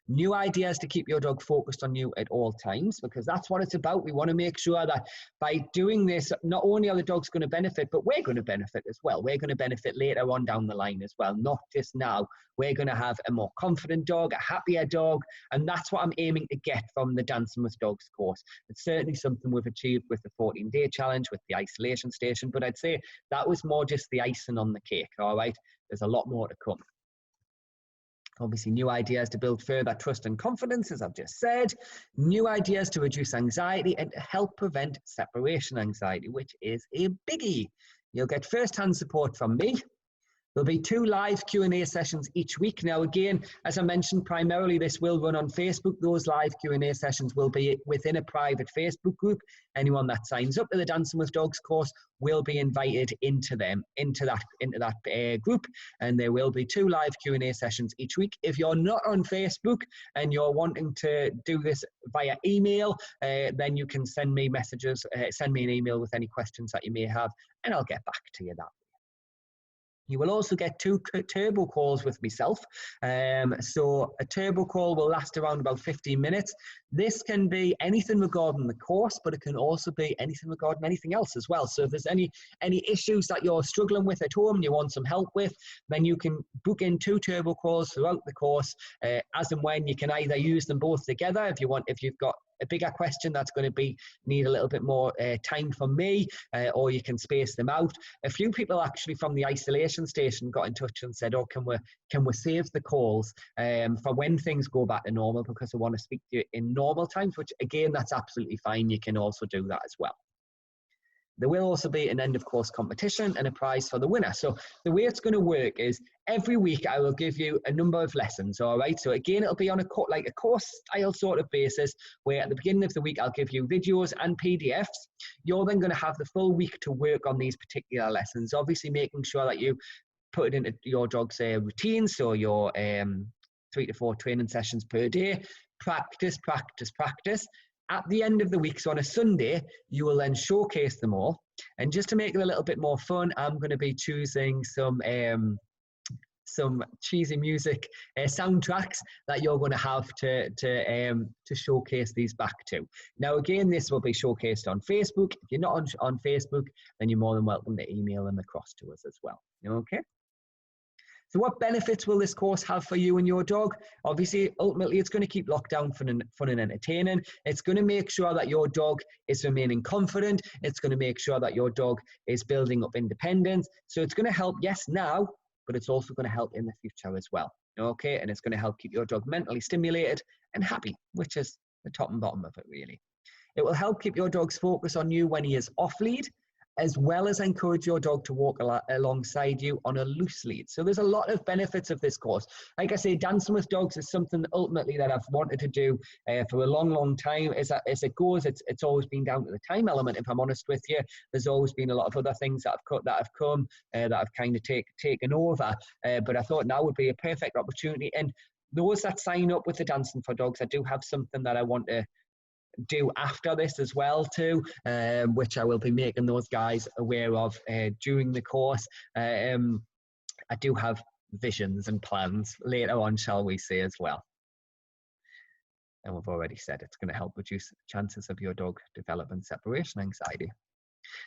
New ideas to keep your dog focused on you at all times, because that's what it's about. We want to make sure that by doing this, not only are the dogs going to benefit, but we're going to benefit as well. We're going to benefit later on down the line as well, not just now. We're going to have a more confident dog, a happier dog, and that's what I'm aiming to get from the Dancing with Dogs course. It's certainly something we've achieved with the 14-day challenge, with the isolation station, but I'd say that was more just the icing on the cake, all right? There's a lot more to come. Obviously, new ideas to build further trust and confidence, as I've just said. New ideas to reduce anxiety and to help prevent separation anxiety, which is a biggie. You'll get first-hand support from me. There'll be 2 live Q&A sessions each week. Now, again, as I mentioned, primarily this will run on Facebook. Those live Q&A sessions will be within a private Facebook group. Anyone that signs up to the Dancing with Dogs course will be invited into that group, and there will be 2 live Q&A sessions each week. If you're not on Facebook and you're wanting to do this via email, then you can send me messages, send me an email with any questions that you may have, and I'll get back to you that way. You will also get 2 turbo calls with myself. So a turbo call will last around about 15 minutes. This can be anything regarding the course, but it can also be anything regarding anything else as well. So if there's any issues that you're struggling with at home and you want some help with, then you can book in 2 turbo calls throughout the course, as and when. You can either use them both together if you've got a bigger question that's going to need a little bit more time from me, or you can space them out. A few people actually from the isolation station got in touch and said, oh, can we save the calls for when things go back to normal, because I want to speak to you in normal times, which again, that's absolutely fine. You can also do that as well. There will also be an end of course competition and a prize for the winner. So the way it's going to work is every week I will give you a number of lessons, all right? So again, it'll be on a course style sort of basis, where at the beginning of the week I'll give you videos and PDFs. You're then going to have the full week to work on these particular lessons, obviously making sure that you put it into your dog's routine, so your 3 to 4 training sessions per day. Practice, practice, practice. At the end of the week, so on a Sunday, you will then showcase them all. And just to make it a little bit more fun, I'm going to be choosing some cheesy music soundtracks that you're going to have to showcase these back to. Now, again, this will be showcased on Facebook. If you're not on Facebook, then you're more than welcome to email them across to us as well. Okay? So what benefits will this course have for you and your dog? Obviously, ultimately, it's going to keep lockdown fun and entertaining. It's going to make sure that your dog is remaining confident. It's going to make sure that your dog is building up independence. So it's going to help, yes, now, but it's also going to help in the future as well. Okay, and it's going to help keep your dog mentally stimulated and happy, which is the top and bottom of it, really. It will help keep your dog's focus on you when he is off lead, as well as encourage your dog to walk alongside you on a loose lead. So there's a lot of benefits of this course. Like I say, Dancing with Dogs is something ultimately that I've wanted to do for a long, long time. As it goes, it's always been down to the time element, if I'm honest with you. There's always been a lot of other things that I've kind of taken over. But I thought now would be a perfect opportunity. And those that sign up with the Dancing for Dogs, I do have something that I want to do after this as well too, which I will be making those guys aware of during the course. I do have visions and plans later on, shall we say, as well. And we've already said it's going to help reduce chances of your dog developing separation anxiety.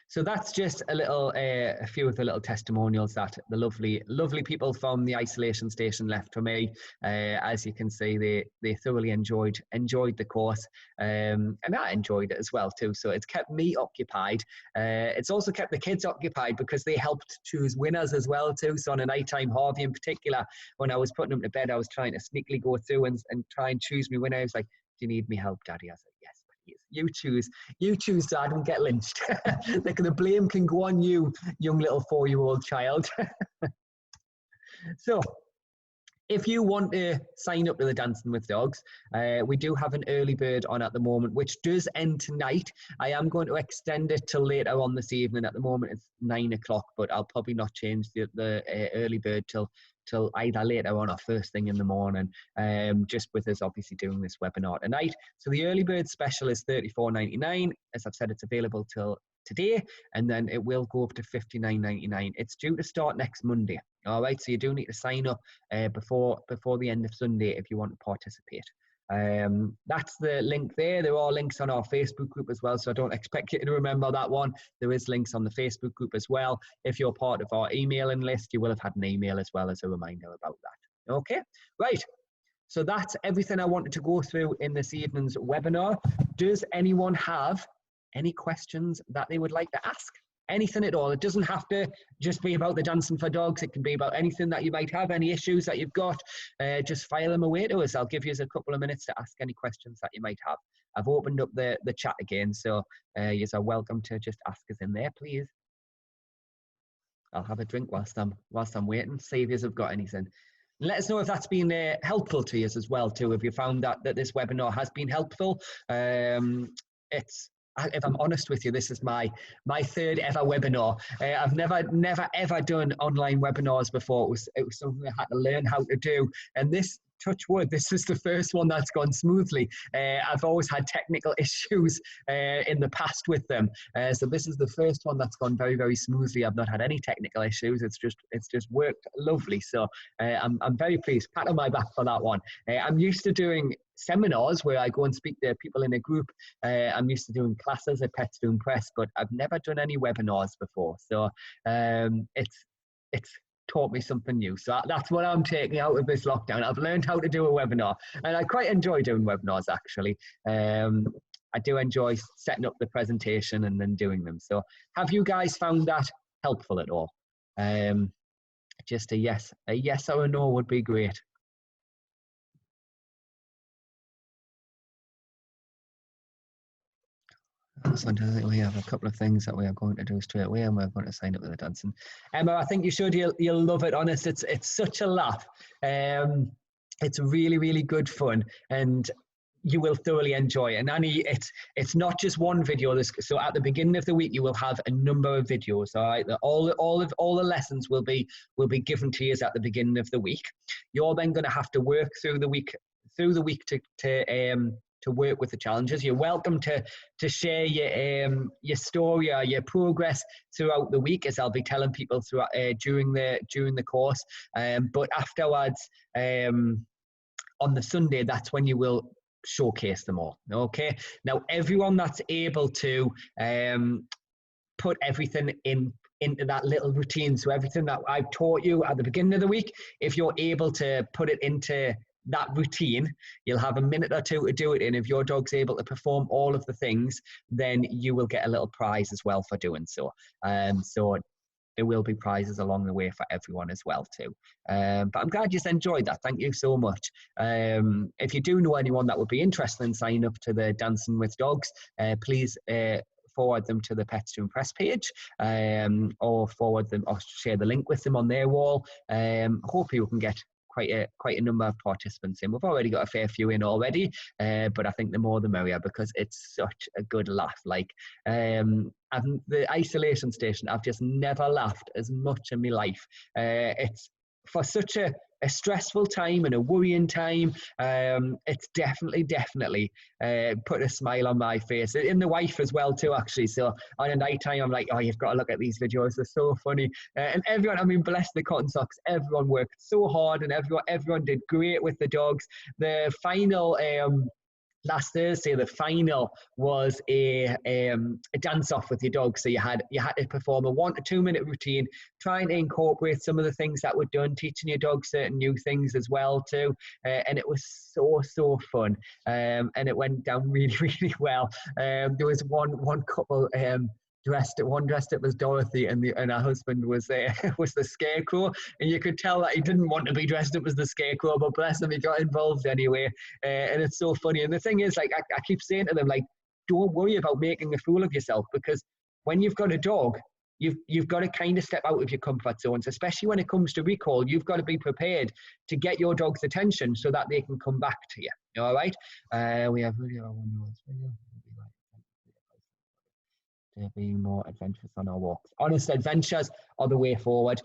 So that's just a few of the little testimonials that the lovely people from the isolation station left for me. As you can see, they thoroughly enjoyed the course, and I enjoyed it as well too. So it's kept me occupied. It's also kept the kids occupied because they helped choose winners as well too. So on a nighttime, Harvey in particular, when I was putting him to bed, I was trying to sneakily go through and try and choose me winner. I was like, "Do you need me help, Daddy?" I said, "Yes. You choose, Dad, and get lynched." The blame can go on you, young little 4-year-old child. So if you want to sign up to the Dancing with Dogs, we do have an early bird on at the moment, which does end tonight. I am going to extend it till later on this evening. At the moment, it's 9 o'clock, but I'll probably not change the early bird till either later on or first thing in the morning, just with us obviously doing this webinar tonight. So the early bird special is $34.99. As I've said, it's available till today, and then it will go up to $59.99. It's due to start next Monday. All right, so you do need to sign up before the end of Sunday if you want to participate. That's the link there. There are links on our Facebook group as well, so I don't expect you to remember that one. There is links on the Facebook group as well. If you're part of our emailing list, you will have had an email as well as a reminder about that. Okay, right. So that's everything I wanted to go through in this evening's webinar. Does anyone have any questions that they would like to ask? Anything at all. It doesn't have to just be about the Dancing for Dogs. It can be about anything that you might have, any issues that you've got. Just file them away to us. I'll give you a couple of minutes to ask any questions that you might have. I've opened up the chat again, so you are welcome to just ask us in there, please. I'll have a drink whilst I'm waiting, see if you've got anything. Let us know if that's been helpful to you as well too. If you found that this webinar has been helpful, if I'm honest with you, this is my third ever webinar. I've never ever done online webinars before. It was something I had to learn how to do, and this, touch wood, this is the first one that's gone smoothly. I've always had technical issues in the past with them, so this is the first one that's gone very, very smoothly. I've not had any technical issues. It's just worked lovely. So I'm very pleased. Pat on my back for that one. I'm used to doing seminars where I go and speak to people in a group. I'm used to doing classes at Pets Doing Press, but I've never done any webinars before. So it's taught me something new. So that's what I'm taking out of this lockdown. I've learned how to do a webinar, and I quite enjoy doing webinars actually. I do enjoy setting up the presentation and then doing them. So have you guys found that helpful at all? Just a yes or a no would be great. So we have a couple of things that we are going to do straight away, and we're going to sign up with the dancing. Emma, I think you should. You'll love it. Honest, it's such a laugh. It's really, really good fun, and you will thoroughly enjoy it. And Annie, it's not just one video. So at the beginning of the week, you will have a number of videos. All right, all the lessons will be given to you at the beginning of the week. You're then going to have to work through the week to work with the challenges. You're welcome to share your story or your progress throughout the week, as I'll be telling people throughout during the course. But afterwards, on the Sunday, that's when you will showcase them all. Okay. Now, everyone that's able to put everything into that little routine, so everything that I've taught you at the beginning of the week, if you're able to put it into that routine, you'll have a minute or two to do it in. If your dog's able to perform all of the things, then you will get a little prize as well for doing so. So there will be prizes along the way for everyone as well too. But I'm glad you enjoyed that. Thank you so much. If you do know anyone that would be interested in signing up to the Dancing with Dogs, please forward them to the Pets Doing Press page, or forward them or share the link with them on their wall. Hopefully we can get quite a number of participants in. We've already got a fair few in already, but I think the more the merrier, because it's such a good laugh. Like the isolation station, I've just never laughed as much in my life. It's for such a stressful time and a worrying time. It's definitely put a smile on my face, and the wife as well too, actually. So on a night time, I'm like, oh, you've got to look at these videos, they're so funny. And everyone, I mean, bless the cotton socks, everyone worked so hard, and everyone did great with the dogs. The final last Thursday, the final was a dance off with your dog. So you had to perform a 1 to 2 minute routine, trying to incorporate some of the things that were done, teaching your dog certain new things as well too. And it was so fun. And it went down really, really well. There was one couple dressed up as Dorothy, and her husband was the Scarecrow, and you could tell that he didn't want to be dressed up as the Scarecrow, but bless him, he got involved anyway. And it's so funny. And the thing is, like, I keep saying to them, like, don't worry about making a fool of yourself, because when you've got a dog, you've got to kind of step out of your comfort zones, especially when it comes to recall. You've got to be prepared to get your dog's attention so that they can come back to you. All right. We have being more adventurous on our walks. Honest adventures are the way forward.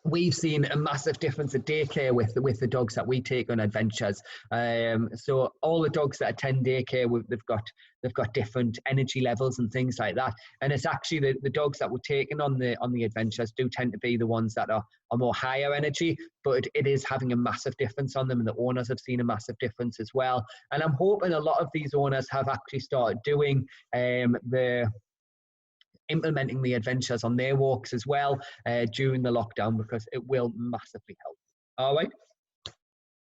we've seen a massive difference at daycare with the dogs that we take on adventures. So all the dogs that attend daycare, they've got different energy levels and things like that. And it's actually the dogs that we're taking on the adventures do tend to be the ones that are more higher energy, but it is having a massive difference on them, and the owners have seen a massive difference as well. And I'm hoping a lot of these owners have actually started doing implementing the adventures on their walks as well during the lockdown, because it will massively help. All right.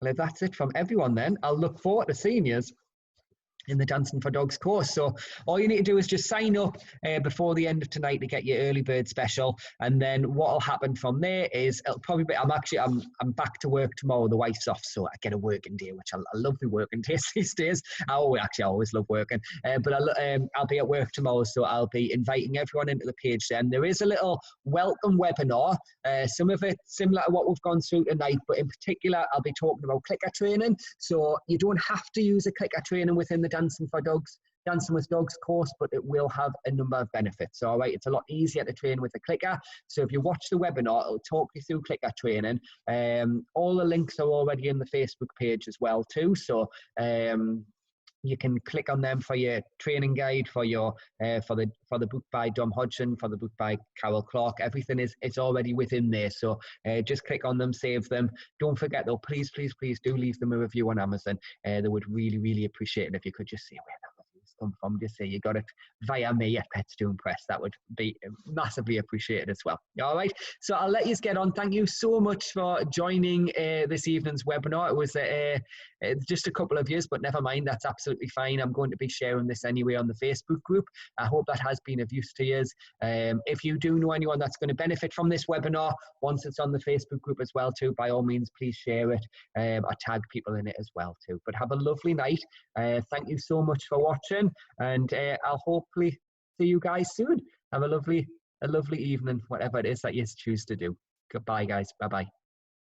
Well, if that's it from everyone, then I'll look forward to seeing you in the Dancing for Dogs course. So all you need to do is just sign up before the end of tonight to get your early bird special, and then what will happen from there is it'll probably be, I'm back to work tomorrow. The wife's off, so I get a working day, which I love the working days these days. I always love working, but I'll be at work tomorrow, so I'll be inviting everyone into the page then. There is a little welcome webinar, some of it similar to what we've gone through tonight, but in particular I'll be talking about clicker training. So you don't have to use a clicker training within the Dancing with Dogs course, but it will have a number of benefits. All right, it's a lot easier to train with a clicker. So if you watch the webinar, it'll talk you through clicker training. All the links are already in the Facebook page as well too. So you can click on them for your training guide, for your for the book by Dom Hodgson, for the book by Carol Clark. Everything is already within there. So just click on them, save them. Don't forget though, please do leave them a review on Amazon. They would really appreciate it if you could just say where that review's come from. Just say you got it via me at Pets to Impress. That would be massively appreciated as well. All right. So I'll let you get on. Thank you so much for joining this evening's webinar. It was just a couple of years, but never mind, that's absolutely fine. I'm going to be sharing this anyway on the Facebook group. I hope that has been of use to you. If you do know anyone that's going to benefit from this webinar, once it's on the Facebook group as well too, by all means, please share it or tag people in it as well too. But have a lovely night. Thank you so much for watching, and I'll hopefully see you guys soon. Have a lovely evening, whatever it is that you choose to do. Goodbye, guys. Bye-bye.